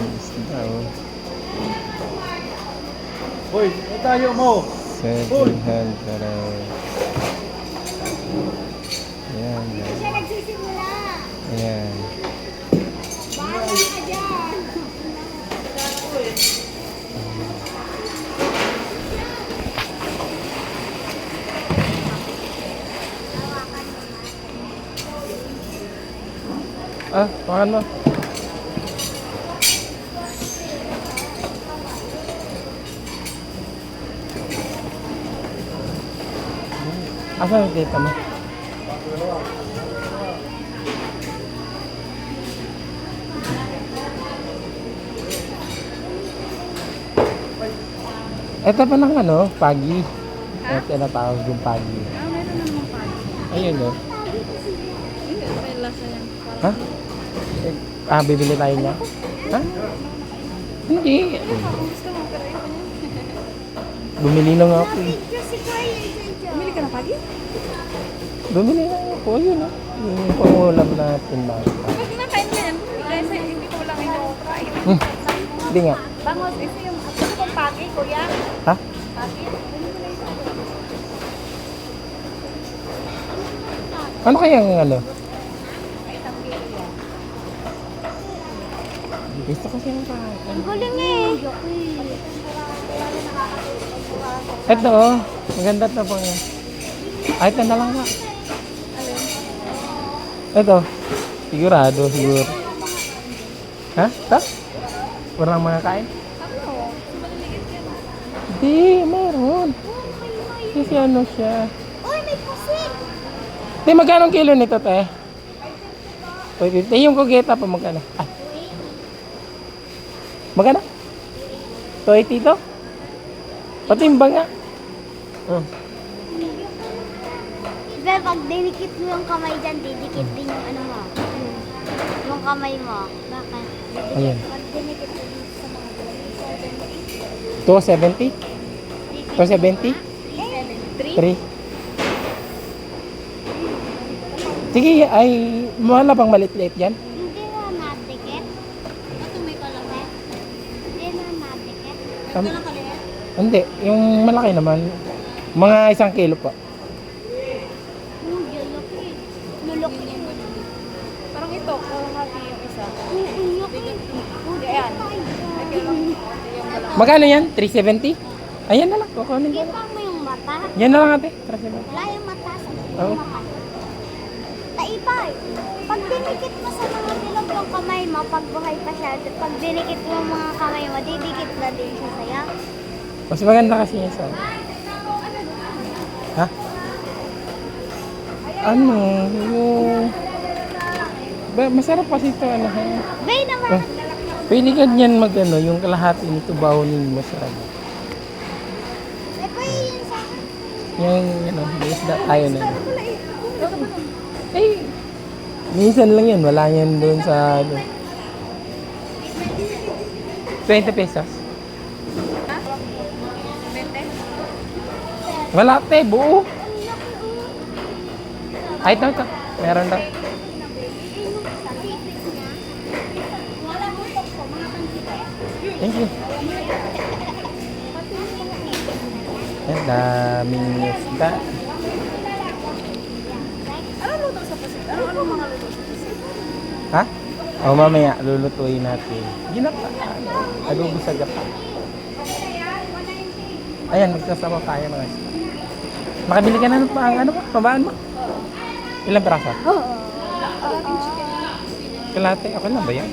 Isda, oh. Hoy, tayo mo. 700. Ayan. Hindi siya nagsisimula. Ayan. Bahala ka dyan. Ah, makan mo. Asan yung tita mo? Ito pa ng ano, pagi. Ito tinatawag yung pagi. Ah, meron na naman pagi. Ayun, oh. Hindi, may lasa yan. Ha? Bibili tayo niya? Ha? Hindi. Kung gusto mo, pero ito niya. Bumili na nga ako eh. Kasi kaya dyan. Bumili ka ng pagi? Bumili na ako. Yun, oh. Yung pangulam natin lang. Pag kinakain mo yan, kasi hindi ko lang ino-try. Hindi nga. Bangos, ito yung gusto kong pagi, kuya. Ha? Pagi. Ano kaya ang ano? Ay, isang kilo yan. Gusto ko siyang kain. Ang galing eh. Ito, oh. Maganda ito po yan. Ay, ito na lang nga. Alin? Ito. Sigurado, siguro. Ha? Ito? Walang mga kain? Ano? Maliliit yan. Hindi, meron. Kasi ano siya. Uy, may pusit. Hindi, magkano ang kilo nito, te? 550. Yung kugeta pa magkano? Ay. Magkano? 280 to? Patimbang nga. Oh. Diba, pag dinikit mo yung kamay dyan, didikit din yung ano mo. Yung kamay mo. Bakit? Ayan. Pag dinikit mo dito sa mga 270? 270? 3? 3? Sige, ay, wala bang malit-liit yan? Hindi na natikit. Ito may kalahit. Hindi na natikit. Um, Ito kalahit. Hindi, yung malaki naman. Mga 1 kilo po. Lulok eh. Lulok eh. Parang ito, parang hati yung isa. Lulok eh. Hindi, ayan. Ay, kaya lang. Yung malaki. Magkano yan? 370? Ayan na lang, kukunin ko. Kita mo yung mata. Yan na lang ate, 370. Wala yung mata sa Oo. Taipay. Pag dinikit mo sa mga bilog yung kamay mo, pag buhay pa siya, pag dinikit mo yung mga kamay mo, didikit na din siya sa'yo. Mas maganda kasi yan sa... Ha? Ano? Yung... Masarap kasi ito, ano ha? Bay naman. Oh. Pwede ka niyan mag ano, yung kalahati nito bawonin mo sa ano. Ay, pwede yun sa akin. Yung ano, may isda tayo na. Eh, minsan lang yan, wala yan doon sa ano. 20 pesos. Ha? 20? Wala te, buo. Ay, ito. Meron daw. Thank you. Ang daming isda. Ano luto sa pusit? Ano mga luto sa pusit? Ha? O mamaya, lulutuin natin. Ginapa. Adobo sa gata. Ayan, magsasama tayo ng isda. Nakabili ka na ng ano ba? Pabaan mo? Ilang piraso? Oo. Kalate. Okay lang ba yan?